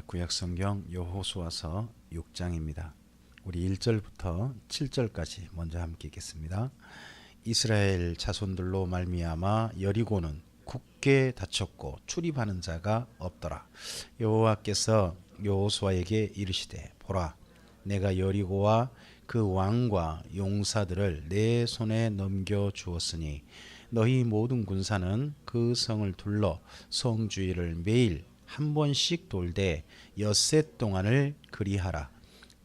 구약성경 여호수아서 6장입니다. 우리 1절부터 7절까지 먼저 함께 읽겠습니다. 이스라엘 자손들로 말미암아 여리고는 굳게 닫혔고 출입하는 자가 없더라. 여호와께서 여호수아에게 이르시되 보라, 내가 여리고와 그 왕과 용사들을 내 손에 넘겨 주었으니 너희 모든 군사는 그 성을 둘러 성 주위를 매일 한 번씩 돌되 엿새 동안을 그리하라.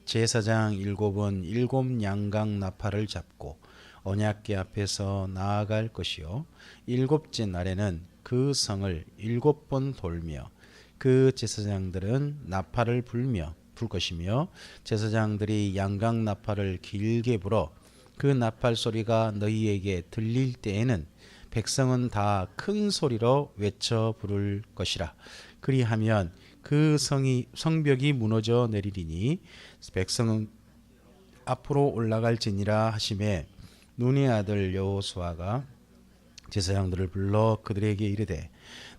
제사장 7은 7 양각 나팔을 잡고 언약궤 앞에서 나아갈 것이요 7째 날에는 그 성을 7번 돌며 그 제사장들은 나팔을 불 것이며 제사장들이 양각 나팔을 길게 불어 그 나팔 소리가 너희에게 들릴 때에는 백성은 다 큰 소리로 외쳐 부를 것이라. 그리하면 그 성벽이 무너져 내리리니 백성은 앞으로 올라갈지니라 하시매 눈의 아들 여호수아가 제사장들을 불러 그들에게 이르되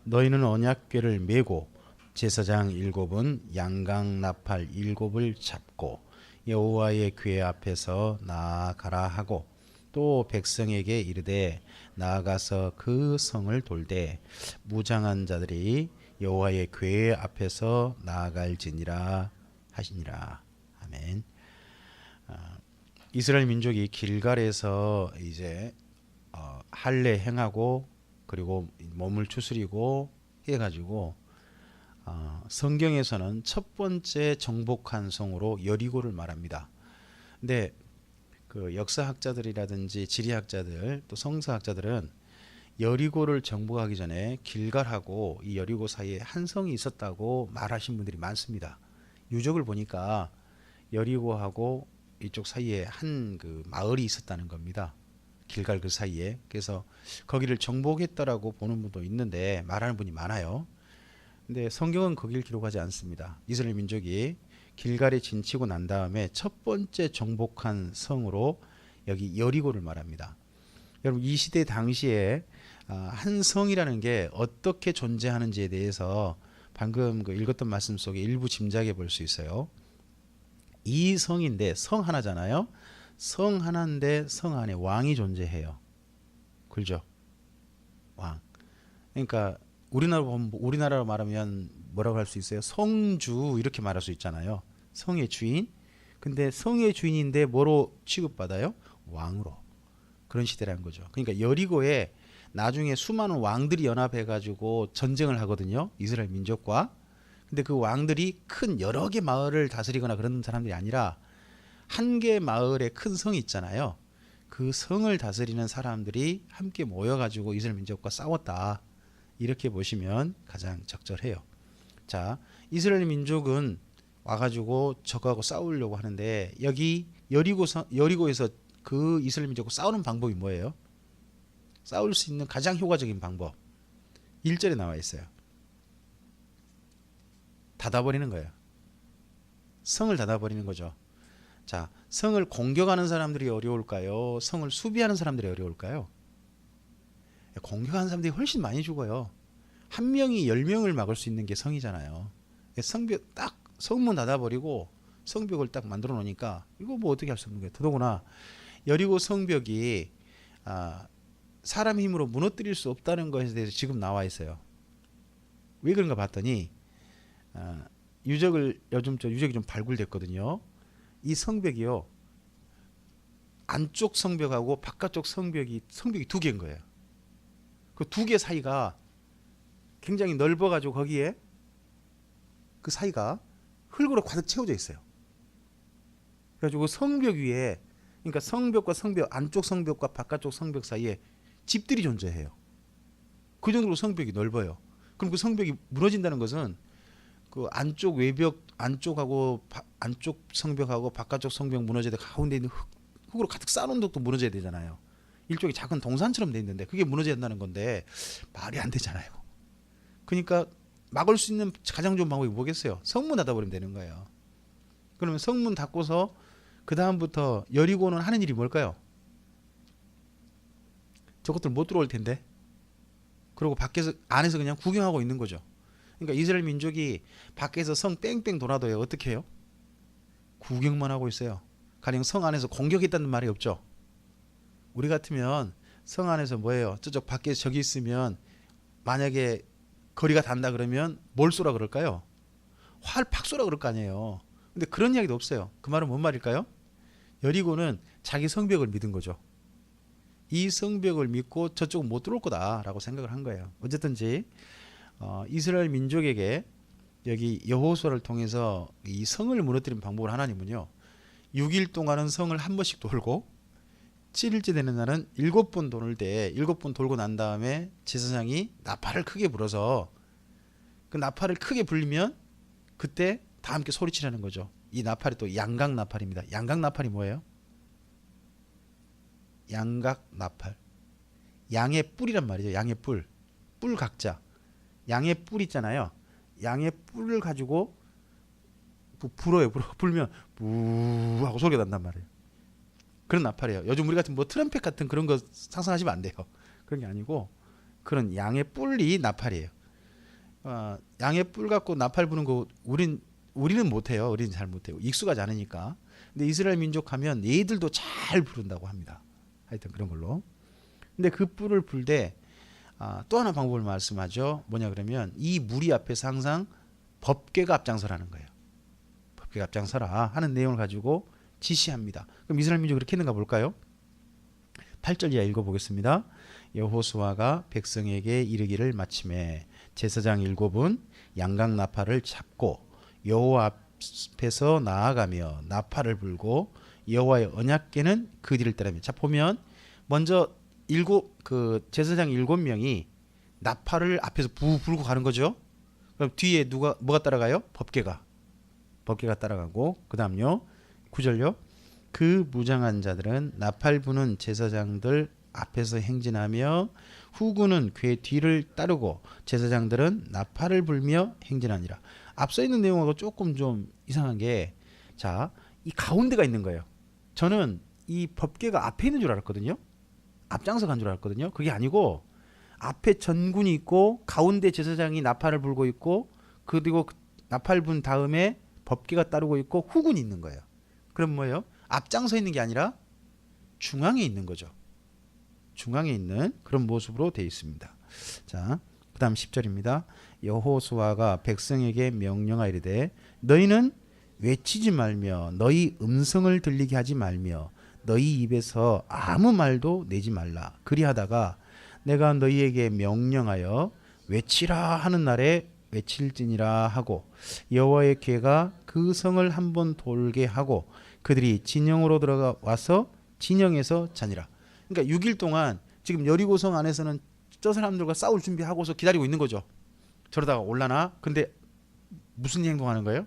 너희는 언약궤를 메고 제사장 7은 양각 나팔 7을 잡고 여호와의 궤 앞에서 나아가라 하고 또 백성에게 이르되 나아가서 그 성을 돌되 무장한 자들이 여호와의 궤 앞에서 나아갈지니라 하시니라. 아멘. 이스라엘 민족이 길갈에서 이제 할례 행하고 그리고 몸을 추스리고 해가지고 성경에서는 첫 번째 정복한 성으로 여리고를 말합니다. 근데 그 역사학자들이라든지 지리학자들 또 성서학자들은 여리고를 정복하기 전에 길갈하고 이 여리고 사이에 한 성이 있었다고 말하신 분들이 많습니다. 유적을 보니까 여리고하고 이쪽 사이에 한 그 마을이 있었다는 겁니다. 길갈 그 사이에. 그래서 거기를 정복했다라고 보는 분도 있는데 말하는 분이 많아요. 근데 성경은 거기를 기록하지 않습니다. 이스라엘 민족이 길갈에 진치고 난 다음에 첫 번째 정복한 성으로 여기 여리고를 말합니다. 여러분 이 시대 당시에 한 성이라는 게 어떻게 존재하는지에 대해서 방금 그 읽었던 말씀 속에 일부 짐작해 볼 수 있어요. 이 성인데 성 하나잖아요. 성 하나인데 성 안에 왕이 존재해요. 그렇죠? 왕. 그러니까 우리나라로 말하면 뭐라고 할 수 있어요? 성주 이렇게 말할 수 있잖아요. 성의 주인. 근데 성의 주인인데 뭐로 취급받아요? 왕으로. 그런 시대라는 거죠. 그러니까 여리고에 나중에 수많은 왕들이 연합해가지고 전쟁을 하거든요. 이스라엘 민족과. 근데 그 왕들이 큰 여러 개 마을을 다스리거나 그런 사람들이 아니라 한 개 마을에 큰 성이 있잖아요. 그 성을 다스리는 사람들이 함께 모여가지고 이스라엘 민족과 싸웠다. 이렇게 보시면 가장 적절해요. 자, 이스라엘 민족은 와가지고 적하고 싸우려고 하는데 여기 여리고에서 그 이스라엘 민족과 싸우는 방법이 뭐예요? 싸울 수 있는 가장 효과적인 방법 1절에 나와 있어요. 닫아버리는 거예요. 성을 닫아버리는 거죠. 자, 성을 공격하는 사람들이 어려울까요? 성을 수비하는 사람들이 어려울까요? 공격하는 사람들이 훨씬 많이 죽어요. 한 명이 10명을 막을 수 있는 게 성이잖아요. 성벽 딱 성문 닫아버리고 성벽을 딱 만들어 놓으니까 이거 뭐 어떻게 할 수 없는 거예요. 더더구나 여리고 성벽이 사람 힘으로 무너뜨릴 수 없다는 것에 대해서 지금 나와 있어요. 왜 그런가 봤더니 유적이 좀 발굴됐거든요. 이 성벽이요, 안쪽 성벽하고 바깥쪽 성벽이 두 개인 거예요. 그 두 개 사이가 굉장히 넓어가지고 거기에 그 사이가 흙으로 가득 채워져 있어요. 그래가지고 성벽 위에, 그러니까 성벽과 성벽, 안쪽 성벽과 바깥쪽 성벽 사이에 집들이 존재해요. 그 정도로 성벽이 넓어요. 그럼 그 성벽이 무너진다는 것은 그 안쪽 외벽, 안쪽 성벽하고 바깥쪽 성벽 무너져야 돼. 가운데 있는 흙으로 가득 쌓아놓은 것도 무너져야 되잖아요. 일종의 작은 동산처럼 돼 있는데 그게 무너져야 한다는 건데 말이 안 되잖아요. 그러니까 막을 수 있는 가장 좋은 방법이 뭐겠어요? 성문 닫아버리면 되는 거예요. 그러면 성문 닫고서 그 다음부터 여리고는 하는 일이 뭘까요? 저것들 못 들어올 텐데. 그리고 안에서 그냥 구경하고 있는 거죠. 그러니까 이스라엘 민족이 밖에서 성 뺑뺑 돌아도요 어떻게 해요? 구경만 하고 있어요. 가령 성 안에서 공격했다는 말이 없죠. 우리 같으면 성 안에서 뭐예요? 저쪽 밖에 저기 있으면 만약에 거리가 닿는다 그러면 뭘 쏘라 그럴까요? 활 팍 쏘라 그럴 거 아니에요. 근데 그런 이야기도 없어요. 그 말은 뭔 말일까요? 여리고는 자기 성벽을 믿은 거죠. 이 성벽을 믿고 저쪽은 못 들어올 거다라고 생각을 한 거예요. 어쨌든지 이스라엘 민족에게 여기 여호수아를 통해서 이 성을 무너뜨린 방법을 하나님은요 6일 동안은 성을 한 번씩 돌고 7일째 되는 날은 7번 도는 때 7번 돌고 난 다음에 제사장이 나팔을 크게 불어서 그 나팔을 크게 불리면 그때 다 함께 소리치라는 거죠. 이 나팔이 또 양각 나팔입니다. 양각 나팔이 뭐예요? 양각 나팔. 양의 뿔이란 말이죠. 양의 뿔. 뿔 각자. 양의 뿔 있잖아요. 양의 뿔을 가지고 불어요. 불면 부 하고 소리가 난단 말이에요. 그런 나팔이에요. 요즘 우리 같은 뭐 트럼펫 같은 그런 거 상상하시면 안 돼요. 그런 게 아니고 그런 양의 뿔이 나팔이에요. 양의 뿔 갖고 나팔 부는 거 우리는 못해요. 우리는 잘 못해요. 익숙하지 않으니까. 근데 이스라엘 민족 하면 얘들도 잘 부른다고 합니다. 하여튼 그런 걸로. 근데 그 뿔을 불 때 또 하나 방법을 말씀하죠. 뭐냐 그러면 이 무리 앞에서 항상 법궤가 앞장서라는 거예요. 법궤가 앞장서라 하는 내용을 가지고 지시합니다. 그럼 이스라엘 민족이 그렇게 했는가 볼까요? 8절 이하 읽어보겠습니다. 여호수아가 백성에게 이르기를 마침에 제사장 7은 양각 나팔을 잡고 여호와 앞에서 나아가며 나팔을 불고 여호와의 언약궤는 그 뒤를 따르며. 자 보면 먼저 그 제사장 7명이 나팔을 앞에서 불고 가는 거죠. 그럼 뒤에 뭐가 따라가요? 법궤가 따라가고 그 다음요 9절요. 그 무장한 자들은 나팔 부는 제사장들 앞에서 행진하며 후군은 궤 뒤를 따르고 제사장들은 나팔을 불며 행진하니라. 앞서 있는 내용하고 조금 좀 이상한 게, 자, 이 가운데가 있는 거예요. 저는 이 법궤가 앞에 있는 줄 알았거든요. 앞장서 간 줄 알았거든요. 그게 아니고 앞에 전군이 있고 가운데 제사장이 나팔을 불고 있고 그리고 나팔 분 다음에 법궤가 따르고 있고 후군이 있는 거예요. 그럼 뭐예요? 앞장서 있는 게 아니라 중앙에 있는 거죠. 중앙에 있는 그런 모습으로 되어 있습니다. 자, 그 다음 10절입니다. 여호수아가 백성에게 명령하이르되 너희는 외치지 말며 너희 음성을 들리게 하지 말며 너희 입에서 아무 말도 내지 말라. 그리하다가 내가 너희에게 명령하여 외치라 하는 날에 외칠지니라 하고 여호와의 궤가 그 성을 한번 돌게 하고 그들이 진영으로 들어가 와서 진영에서 자니라. 그러니까 6일 동안 지금 여리고성 안에서는 저 사람들과 싸울 준비하고서 기다리고 있는 거죠. 저러다가 올라나? 근데 무슨 행동하는 거예요?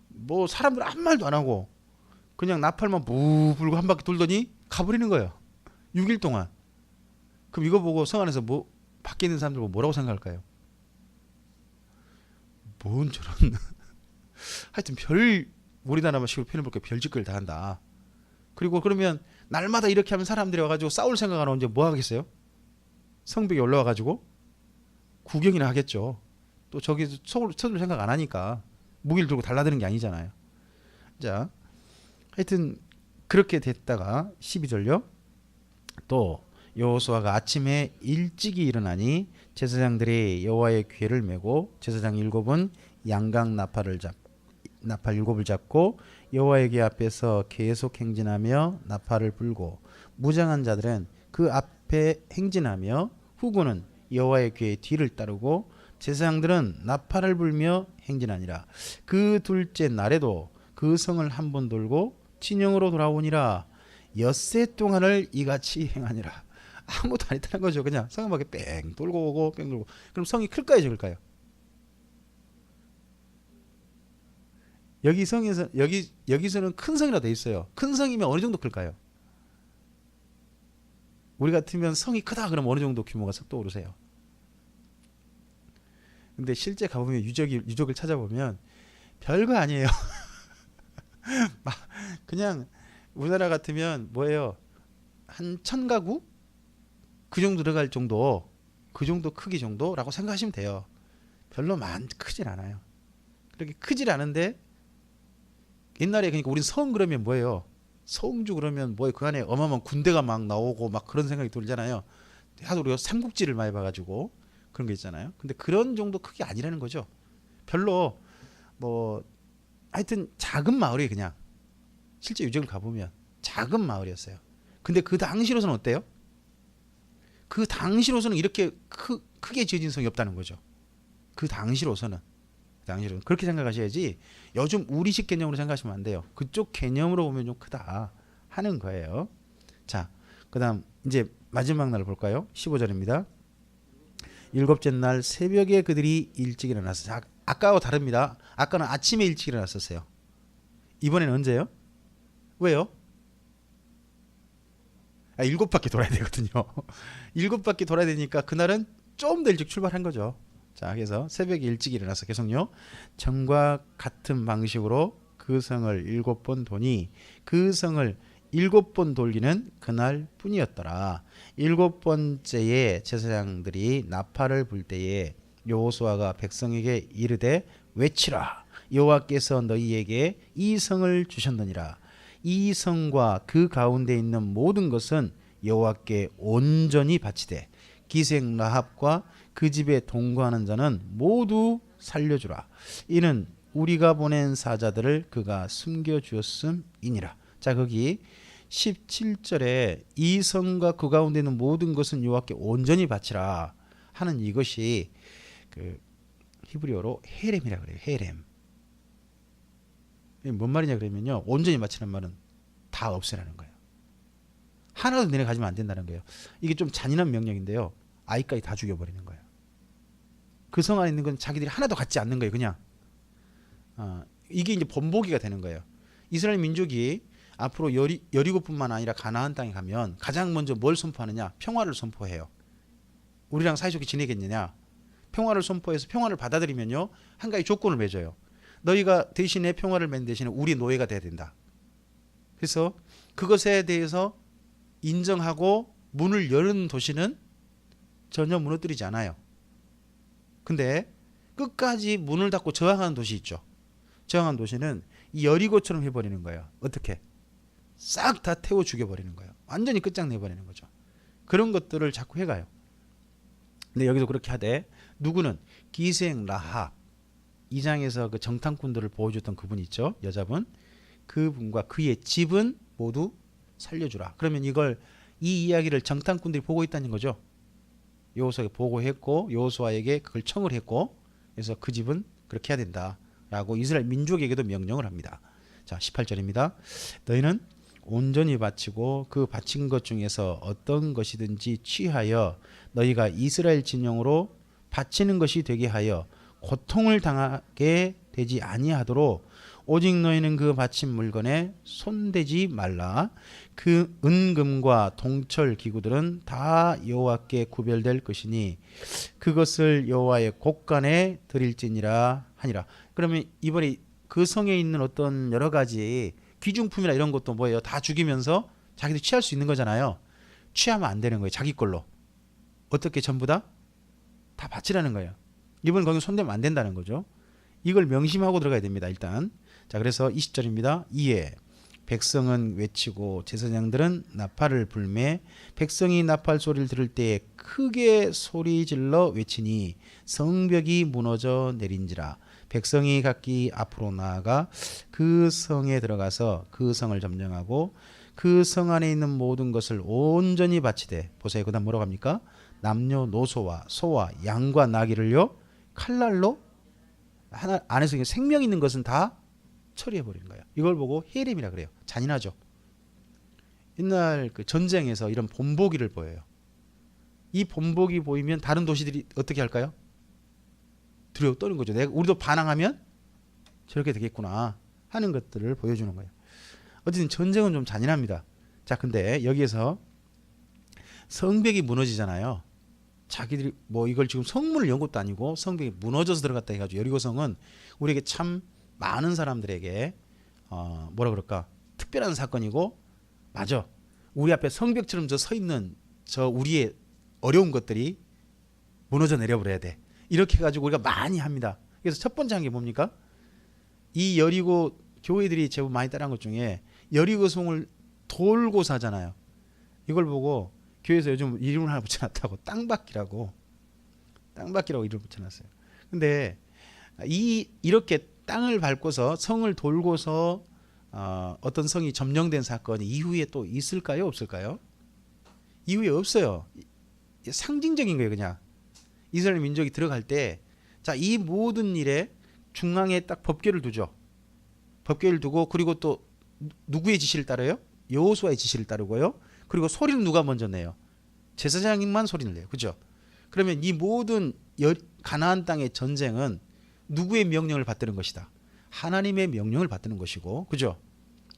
뭐 사람들 아무 말도 안 하고 그냥 나팔만 부 불고 한 바퀴 돌더니 가버리는 거예요. 6일 동안. 그럼 이거 보고 성 안에서 뭐 밖에 있는 사람들 보고 뭐라고 생각할까요? 뭔 저런 하여튼 우리나라만 식으로 표현해 볼게요. 별짓거리를 다 한다. 그리고 그러면 날마다 이렇게 하면 사람들이 와가지고 싸울 생각 안 하고 이제 뭐 하겠어요? 성벽에 올라와가지고 구경이나 하겠죠. 또 저기 서둘 생각 안 하니까 무기를 들고 달라드는 게 아니잖아요. 자, 하여튼 그렇게 됐다가 12절요. 또 여호수아가 아침에 일찍이 일어나니 제사장들이 여호와의 궤를 메고 제사장 7은 양각 나팔 7을 잡고 여호와의 궤 앞에서 계속 행진하며 나팔을 불고 무장한 자들은 그 앞에 행진하며 후군은 여호와의 궤 뒤를 따르고 제사장들은 나팔을 불며 행진하니라. 그 둘째 날에도 그 성을 한 번 돌고 진영으로 돌아오니라. 엿새 동안을 이같이 행하니라. 아무것도 안 했다는 거죠. 그냥 성 밖에 뺑 돌고 오고 뺑 돌고. 그럼 성이 클까요, 적을까요? 여기서는 큰 성이라 돼 있어요. 큰 성이면 어느 정도 클까요? 우리 같으면 성이 크다 그러면 어느 정도 규모가 떠오르세요? 근데 실제 가보면 유적을 찾아보면 별거 아니에요. 그냥 우리나라 같으면 뭐예요? 한 1000가구? 그 정도 들어갈 정도, 그 정도 크기 정도라고 생각하시면 돼요. 별로 크질 않아요. 그렇게 크질 않은데 옛날에 그러니까 우린 성 그러면 뭐예요? 성주 그러면 뭐예요? 그 안에 어마어마한 군대가 막 나오고 막 그런 생각이 들잖아요. 하도 우리가 삼국지를 많이 봐가지고 그런 게 있잖아요. 근데 그런 정도 크기 아니라는 거죠. 별로 뭐 하여튼 작은 마을이 그냥 실제 유적을 가보면 작은 마을이었어요. 근데 그 당시로서는 어때요? 그 당시로서는 이렇게 크게 지어진 성이 없다는 거죠. 그 당시로서는. 당시로는 그렇게 생각하셔야지 요즘 우리식 개념으로 생각하시면 안 돼요. 그쪽 개념으로 보면 좀 크다 하는 거예요. 자, 그 다음 이제 마지막 날 볼까요? 15절입니다. 일곱째 날 새벽에 그들이 일찍 일어났어요. 아까와 다릅니다. 아까는 아침에 일찍 일어났었어요. 이번에는 언제요? 왜요? 일곱 바퀴 돌아야 되거든요. 일곱 바퀴 돌아야 되니까 그날은 좀 더 일찍 출발한 거죠. 자, 그래서 새벽에 일찍 일어나서 계속요. 전과 같은 방식으로 그 성을 7번 도니 그 성을 7번 돌기는 그날 뿐이었더라. 7번째에 제사장들이 나팔을 불 때에 여호수아가 백성에게 이르되 외치라. 여호와께서 너희에게 이 성을 주셨느니라. 이 성과 그 가운데 있는 모든 것은 여호와께 온전히 바치되 기생 라합과 그 집에 동거하는 자는 모두 살려주라. 이는 우리가 보낸 사자들을 그가 숨겨주었음이니라. 자, 거기 17절에 이 성과 그 가운데 있는 모든 것은 여호와께 온전히 바치라 하는 이것이 그 히브리어로 헤렘이라 그래요. 헤렘. 뭔 말이냐 그러면요, 온전히 바치는 말은 다 없애라는 거예요. 하나도 너네 가지면 안 된다는 거예요. 이게 좀 잔인한 명령인데요, 아이까지 다 죽여버리는 거예요. 그 성 안에 있는 건 자기들이 하나도 갖지 않는 거예요. 그냥 이게 이제 본보기가 되는 거예요. 이스라엘 민족이 앞으로 여리고뿐만 아니라 가나안 땅에 가면 가장 먼저 뭘 선포하느냐? 평화를 선포해요. 우리랑 사이좋게 지내겠느냐? 평화를 선포해서 평화를 받아들이면요, 한 가지 조건을 맺어요. 너희가 대신에 평화를 맺는 대신에 우리 노예가 돼야 된다. 그래서 그것에 대해서 인정하고 문을 여는 도시는 전혀 무너뜨리지 않아요. 근데 끝까지 문을 닫고 저항하는 도시 있죠. 저항한 도시는 이 여리고처럼 해버리는 거예요. 어떻게? 싹 다 태워 죽여버리는 거예요. 완전히 끝장내버리는 거죠. 그런 것들을 자꾸 해가요. 근데 여기서 그렇게 하되 누구는 기생 라합, 2장에서 그 정탐꾼들을 보여줬던 그분 있죠. 여자분. 그분과 그의 집은 모두 살려주라. 그러면 이 이야기를 정탐꾼들이 보고 있다는 거죠. 여호수아에게 보고했고 여호수아에게 그걸 청을 했고, 그래서 그 집은 그렇게 해야 된다라고 이스라엘 민족에게도 명령을 합니다. 자, 18절입니다. 너희는 온전히 바치고 그 바친 것 중에서 어떤 것이든지 취하여 너희가 이스라엘 진영으로 바치는 것이 되게 하여 고통을 당하게 되지 아니하도록 오직 너희는 그 바친 물건에 손대지 말라. 그 은금과 동철 기구들은 다 여호와께 구별될 것이니 그것을 여호와의 곳간에 드릴지니라 하니라. 그러면 이번에 그 성에 있는 어떤 여러 가지 귀중품이나 이런 것도 뭐예요? 다 죽이면서 자기들 취할 수 있는 거잖아요. 취하면 안 되는 거예요. 자기 걸로. 어떻게 전부 다 바치라는 거예요. 이번 거기 손대면 안 된다는 거죠. 이걸 명심하고 들어가야 됩니다. 일단. 자, 그래서 20절입니다. 이에 백성은 외치고 제사장들은 나팔을 불매 백성이 나팔 소리를 들을 때에 크게 소리질러 외치니 성벽이 무너져 내린지라. 백성이 각기 앞으로 나아가 그 성에 들어가서 그 성을 점령하고 그 성 안에 있는 모든 것을 온전히 바치되, 보세요. 그 다음 뭐라고 합니까? 남녀노소와 소와 양과 나귀를요 칼날로 하나 안에서 생명 있는 것은 다 처리해 버리는 거예요. 이걸 보고 헤렘이라 그래요. 잔인하죠. 옛날 그 전쟁에서 이런 본보기를 보여요. 이 본보기 보이면 다른 도시들이 어떻게 할까요? 두려워 떠는 거죠. 우리도 반항하면 저렇게 되겠구나 하는 것들을 보여주는 거예요. 어쨌든 전쟁은 좀 잔인합니다. 자, 근데 여기에서 성벽이 무너지잖아요. 자기들이 뭐 이걸 지금 성문을 연 것도 아니고 성벽이 무너져서 들어갔다 해가지고 여리고성은 우리에게 참 많은 사람들에게 뭐라 그럴까, 특별한 사건이고, 맞아, 우리 앞에 성벽처럼 저 서 있는 저 우리의 어려운 것들이 무너져 내려버려야 돼. 이렇게 가지고 우리가 많이 합니다. 그래서 첫 번째 한 게 뭡니까? 이 여리고 교회들이 제법 많이 따라한 것 중에 여리고성을 돌고 사잖아요. 이걸 보고 교회에서 요즘 이름을 하나 붙여놨다고 땅받기라고 이름 붙여놨어요. 근데 이렇게 땅을 밟고서 성을 돌고서 어떤 성이 점령된 사건이 이후에 또 있을까요? 없을까요? 이후에 없어요. 상징적인 거예요. 그냥 이스라엘 민족이 들어갈 때 자, 이 모든 일에 중앙에 딱 법궤를 두죠. 법궤를 두고 그리고 또 누구의 지시를 따라요? 여호수아의 지시를 따르고요. 그리고 소리는 누가 먼저 내요? 제사장님만 소리를 내요. 그죠? 그러면 이 모든 가나안 땅의 전쟁은 누구의 명령을 받드는 것이다? 하나님의 명령을 받드는 것이고, 그죠?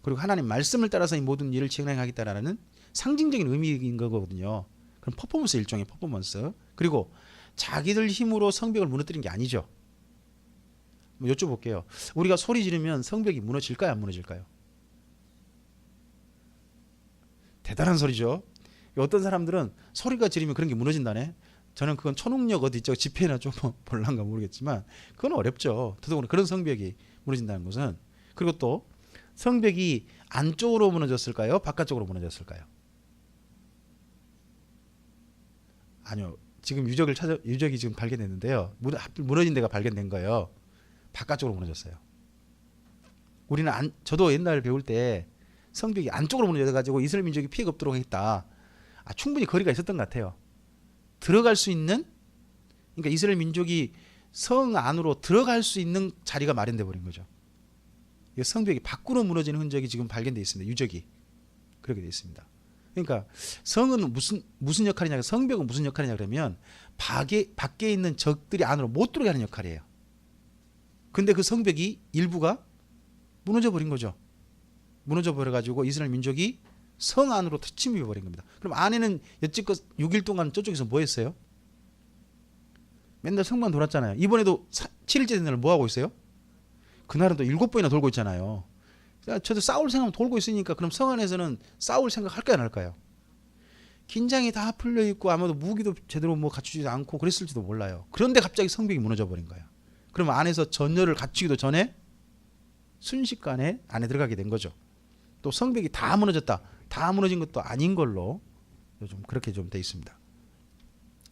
그리고 하나님 말씀을 따라서 이 모든 일을 진행하겠다라는 상징적인 의미인 거거든요. 그럼 퍼포먼스, 일종의 퍼포먼스. 그리고 자기들 힘으로 성벽을 무너뜨린 게 아니죠. 여쭤볼게요. 우리가 소리 지르면 성벽이 무너질까요? 안 무너질까요? 대단한 소리죠. 어떤 사람들은 소리가 지르면 그런 게 무너진다네. 저는 그건 초능력 어디 있죠? 집회나 좀 볼란가 모르겠지만 그건 어렵죠. 더더군다나 그런 성벽이 무너진다는 것은. 그리고 또 성벽이 안쪽으로 무너졌을까요? 바깥쪽으로 무너졌을까요? 아니요. 지금 유적이 지금 발견됐는데요. 무너진 데가 발견된 거예요. 바깥쪽으로 무너졌어요. 우리는 저도 옛날 배울 때 성벽이 안쪽으로 무너져가지고 이스라엘 민족이 피해가 없도록 했다. 충분히 거리가 있었던 것 같아요. 들어갈 수 있는, 그러니까 이스라엘 민족이 성 안으로 들어갈 수 있는 자리가 마련돼 버린 거죠. 성벽이 밖으로 무너지는 흔적이 지금 발견돼 있습니다. 유적이 그렇게 돼 있습니다. 그러니까 성은 무슨 역할이냐, 성벽은 무슨 역할이냐 그러면 밖에 있는 적들이 안으로 못 들어가게 하는 역할이에요. 근데 그 성벽이 일부가 무너져 버린 거죠. 무너져 버려 가지고 이스라엘 민족이 성 안으로 침입해 버린 겁니다. 그럼 안에는 여지껏 6일 동안 저쪽에서 뭐 했어요? 맨날 성만 돌았잖아요. 이번에도 7일째 된 날 뭐 하고 있어요? 그날은 또 7번이나 돌고 있잖아요. 저도 싸울 생각하면 돌고 있으니까 그럼 성 안에서는 싸울 생각 할까요, 안 할까요? 긴장이 다 풀려 있고 아마도 무기도 제대로 갖추지 않고 그랬을지도 몰라요. 그런데 갑자기 성벽이 무너져 버린 거예요. 그러면 안에서 전열을 갖추기도 전에 순식간에 안에 들어가게 된 거죠. 또 성벽이 다 무너졌다. 다 무너진 것도 아닌 걸로 요즘 그렇게 좀 돼 있습니다.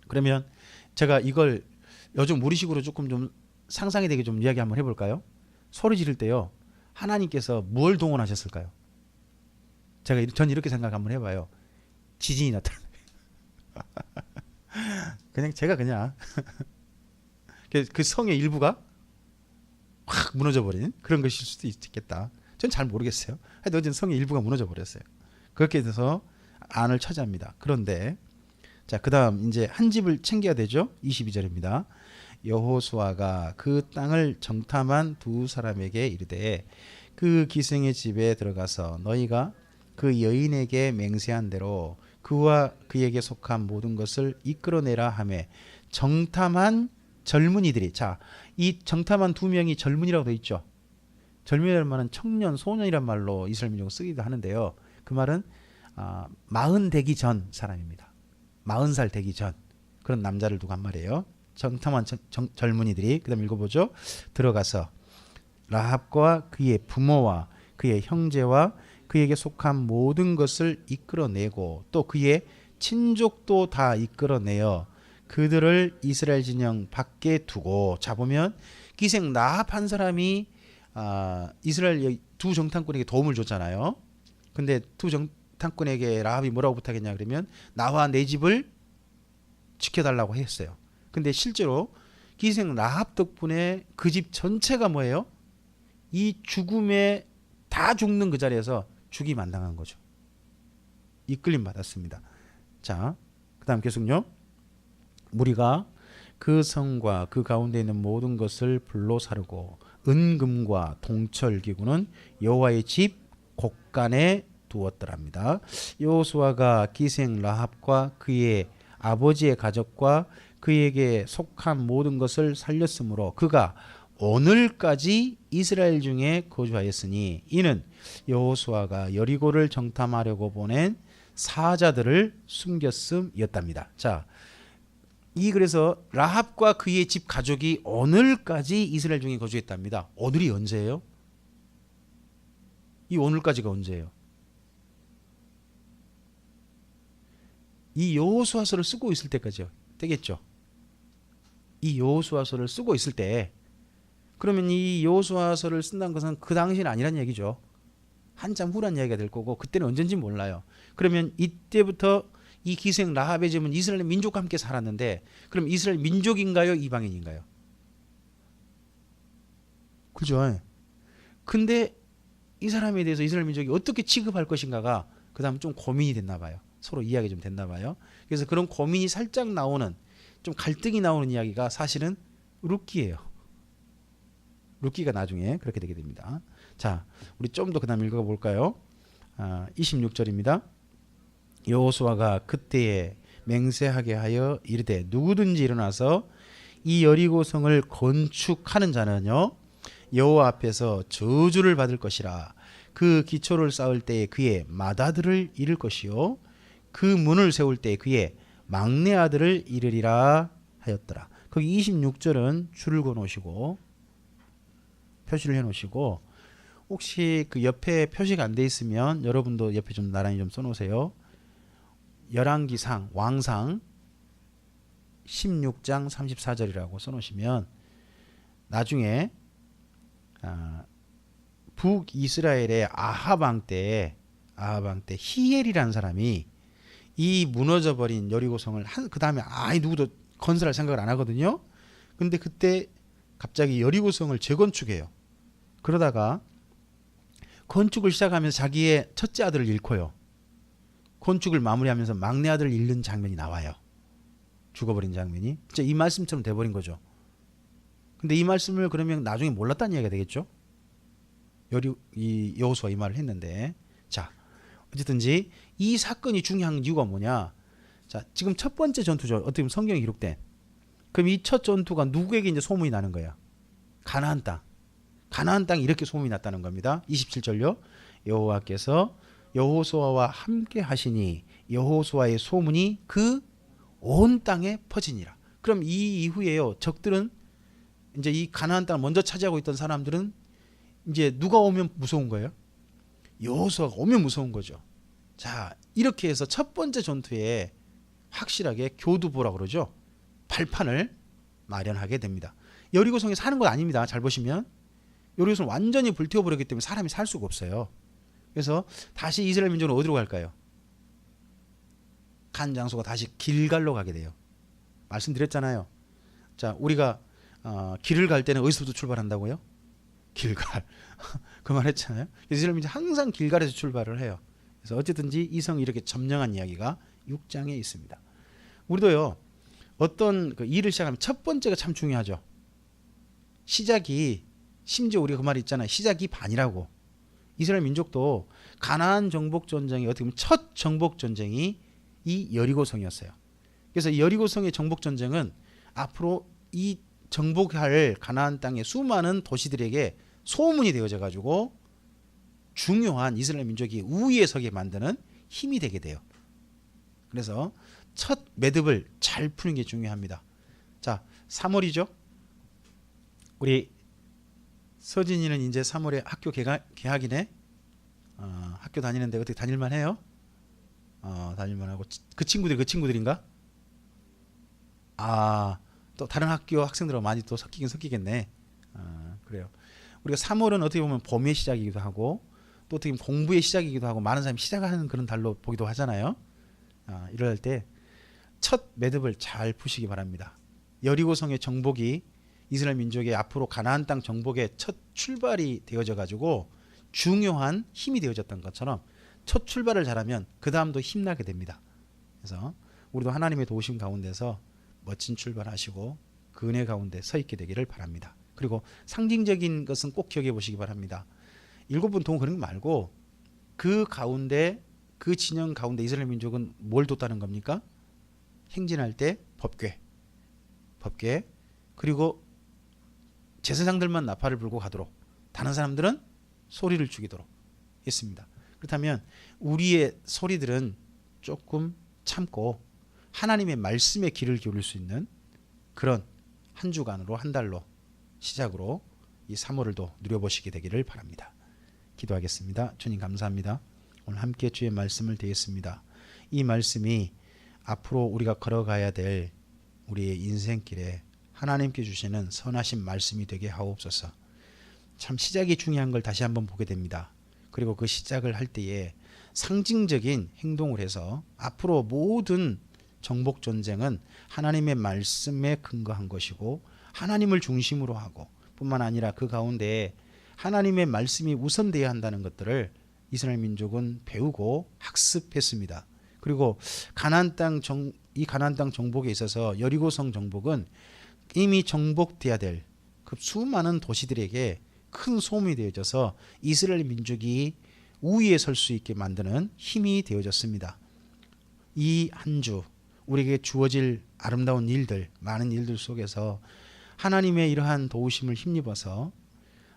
그러면 제가 이걸 요즘 우리식으로 조금 좀 상상이 되게 좀 이야기 한번 해볼까요? 소리 지를 때요. 하나님께서 뭘 동원하셨을까요? 전 이렇게 생각 한번 해봐요. 지진이 나타나. 제가 그 성의 일부가 확 무너져 버리는 그런 것일 수도 있겠다. 전 잘 모르겠어요. 하여튼 어제 성의 일부가 무너져 버렸어요. 그렇게 돼서 안을 차지합니다. 그런데 자, 그다음 이제 한 집을 챙겨야 되죠. 22절입니다. 여호수아가 그 땅을 정탐한 두 사람에게 이르되 그 기생의 집에 들어가서 너희가 그 여인에게 맹세한 대로 그와 그에게 속한 모든 것을 이끌어내라 하매 정탐한 젊은이들이, 자, 이 정탐한 두 명이 젊은이라고 되어 있죠. 젊은이라는 말은 청년, 소년이란 말로 이스라엘 민족은 쓰기도 하는데요. 그 말은 40 되기 전 사람입니다. 40살 되기 전 그런 남자를 두고 한 말이에요. 정탐한 젊은이들이, 그 다음 읽어보죠. 들어가서 라합과 그의 부모와 그의 형제와 그에게 속한 모든 것을 이끌어내고 또 그의 친족도 다 이끌어내어 그들을 이스라엘 진영 밖에 두고, 자 보면 기생 라합 한 사람이 이스라엘 두 정탐꾼에게 도움을 줬잖아요. 근데 두 정탐꾼에게 라합이 뭐라고 부탁했냐 그러면 나와 내 집을 지켜달라고 했어요. 근데 실제로 기생 라합 덕분에 그 집 전체가 뭐예요? 이 죽음에 다 죽는 그 자리에서 죽임 안 당한 거죠. 이끌림 받았습니다. 자, 그 다음 계속요. 무리가 그 성과 그 가운데 있는 모든 것을 불로 사르고 은금과 동철기구는 여호와의 집 곳간에 두었더랍니다. 여호수아가 기생 라합과 그의 아버지의 가족과 그에게 속한 모든 것을 살렸으므로 그가 오늘까지 이스라엘 중에 거주하였으니 이는 여호수아가 여리고를 정탐하려고 보낸 사자들을 숨겼음이었답니다. 자, 그래서 라합과 그의 집 가족이 오늘까지 이스라엘 중에 거주했답니다. 오늘이 언제예요? 이 오늘까지가 언제예요? 이 여호수아서를 쓰고 있을 때까지요. 되겠죠? 이 여호수아서를 쓰고 있을 때, 그러면 이 여호수아서를 쓴다는 것은 그 당시는 아니란 얘기죠. 한참 후란 이야기가 될 거고, 그때는 언젠지 몰라요. 그러면 이때부터 이 기생 라합의 집은 이스라엘 민족과 함께 살았는데, 그럼 이스라엘 민족인가요? 이방인인가요? 그죠? 근데 이 사람에 대해서 이스라엘 민족이 어떻게 취급할 것인가가 그 다음 좀 고민이 됐나 봐요. 서로 이야기 좀 됐나 봐요. 그래서 그런 고민이 살짝 나오는, 좀 갈등이 나오는 이야기가 사실은 룻기예요. 룻기가 나중에 그렇게 되게 됩니다. 자, 우리 좀 더 그 다음 읽어 볼까요? 26절입니다. 여호수아가 그때에 맹세하게 하여 이르되 누구든지 일어나서 이 여리고성을 건축하는 자는요 여호와 앞에서 저주를 받을 것이라. 그 기초를 쌓을 때에 그의 맏아들을 잃을 것이요 그 문을 세울 때에 그의 막내 아들을 잃으리라 하였더라. 거기 26절은 줄을 그어 놓으시고 표시를 해 놓으시고, 혹시 그 옆에 표시가 안 돼 있으면 여러분도 옆에 좀 나란히 좀 써 놓으세요. 열왕기상 왕상 16장 34절이라고 써 놓으시면 나중에 북이스라엘의 아합 왕 때 히엘이라는 사람이 이 무너져 버린 여리고성을 그 다음에 누구도 건설할 생각을 안 하거든요. 근데 그때 갑자기 여리고성을 재건축해요. 그러다가 건축을 시작하면서 자기의 첫째 아들을 잃고요. 건축을 마무리하면서 막내 아들을 잃는 장면이 나와요. 죽어버린 장면이. 진짜 이 말씀처럼 돼버린 거죠. 근데 이 말씀을 그러면 나중에 몰랐다는 이야기가 되겠죠. 이 여호수아 이 말을 했는데, 자, 어쨌든지 이 사건이 중요한 이유가 뭐냐? 자, 지금 첫 번째 전투죠. 어떻게 보면 성경에 기록된. 그럼 이 첫 전투가 누구에게 이제 소문이 나는 거야? 가나안 땅. 가나안 땅이 이렇게 소문이 났다는 겁니다. 27절요. 여호와께서 여호수아와 함께 하시니 여호수아의 소문이 그 온 땅에 퍼지니라. 그럼 이 이후에요. 적들은 이제 이 가나안 땅을 먼저 차지하고 있던 사람들은 이제 누가 오면 무서운 거예요? 여호수아가 오면 무서운 거죠. 자, 이렇게 해서 첫 번째 전투에 확실하게 교두보라 그러죠. 발판을 마련하게 됩니다. 여리고성에 사는 건 아닙니다. 잘 보시면 여리고성을 완전히 불태워버렸기 때문에 사람이 살 수가 없어요. 그래서 다시 이스라엘 민족은 어디로 갈까요? 간 장소가 다시 길갈로 가게 돼요. 말씀드렸잖아요. 자, 우리가 길을 갈 때는 어디서부터 출발한다고요? 길갈. 그 말 했잖아요. 이스라엘 민족 항상 길갈에서 출발을 해요. 그래서 어쨌든지 이 성이 이렇게 점령한 이야기가 6장에 있습니다. 우리도요, 어떤 그 일을 시작하면 첫 번째가 참 중요하죠. 시작이, 심지어 우리가 그 말이 있잖아요. 시작이 반이라고. 이스라엘 민족도 가나안 정복 전쟁이 어떻게 보면 첫 정복 전쟁이 이 여리고성이었어요. 그래서 여리고성의 정복 전쟁은 앞으로 이 정복할 가나안 땅의 수많은 도시들에게 소문이 되어져 가지고 중요한 이스라엘 민족이 우위에 서게 만드는 힘이 되게 돼요. 그래서 첫 매듭을 잘 푸는 게 중요합니다. 자, 3월이죠. 우리 서진이는 이제 3월에 학교 개학이네. 학교 다니는데 어떻게 다닐만 해요? 다닐만 하고. 그 친구들인가? 또 다른 학교 학생들하고 많이 또 섞이겠네. 그래요. 우리가 3월은 어떻게 보면 봄의 시작이기도 하고, 또 어떻게 보면 공부의 시작이기도 하고, 많은 사람이 시작하는 그런 달로 보기도 하잖아요. 이럴 때 첫 매듭을 잘 푸시기 바랍니다. 여리고성의 정복이 이스라엘 민족의 앞으로 가나안 땅 정복의 첫 출발이 되어져 가지고 중요한 힘이 되어졌던 것처럼 첫 출발을 잘하면 그 다음도 힘나게 됩니다. 그래서 우리도 하나님의 도우심 가운데서 멋진 출발하시고 그 은혜 가운데 서 있게 되기를 바랍니다. 그리고 상징적인 것은 꼭 기억해 보시기 바랍니다. 7번 동 그런 거 말고 그 가운데, 그 진영 가운데 이스라엘 민족은 뭘 뒀다는 겁니까? 행진할 때 법궤, 그리고 제사장들만 나팔을 불고 가도록, 다른 사람들은 소리를 죽이도록 했습니다. 그렇다면 우리의 소리들은 조금 참고 하나님의 말씀에 귀를 기울일 수 있는 그런 한 주간으로, 한 달로 시작으로 이 3월을도 누려보시게 되기를 바랍니다. 기도하겠습니다. 주님 감사합니다. 오늘 함께 주의 말씀을 드리겠습니다. 이 말씀이 앞으로 우리가 걸어가야 될 우리의 인생길에 하나님께 주시는 선하신 말씀이 되게 하옵소서. 참 시작이 중요한 걸 다시 한번 보게 됩니다. 그리고 그 시작을 할 때에 상징적인 행동을 해서 앞으로 모든 정복 전쟁은 하나님의 말씀에 근거한 것이고 하나님을 중심으로 하고 뿐만 아니라 그 가운데 하나님의 말씀이 우선되어야 한다는 것들을 이스라엘 민족은 배우고 학습했습니다. 그리고 이 가나안 땅 정복에 있어서 여리고성 정복은 이미 정복돼야 될 그 수많은 도시들에게 큰 소음이 되어져서 이스라엘 민족이 우위에 설 수 있게 만드는 힘이 되어졌습니다. 이 한 주 우리에게 주어질 아름다운 일들, 많은 일들 속에서 하나님의 이러한 도우심을 힘입어서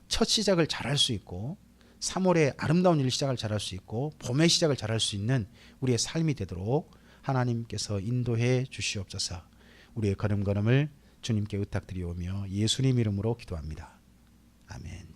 첫 시작을 잘할 수 있고 3월에 아름다운 일 시작을 잘할 수 있고 봄의 시작을 잘할 수 있는 우리의 삶이 되도록 하나님께서 인도해 주시옵소서. 우리의 걸음걸음을 주님께 의탁드리오며 예수님 이름으로 기도합니다. 아멘.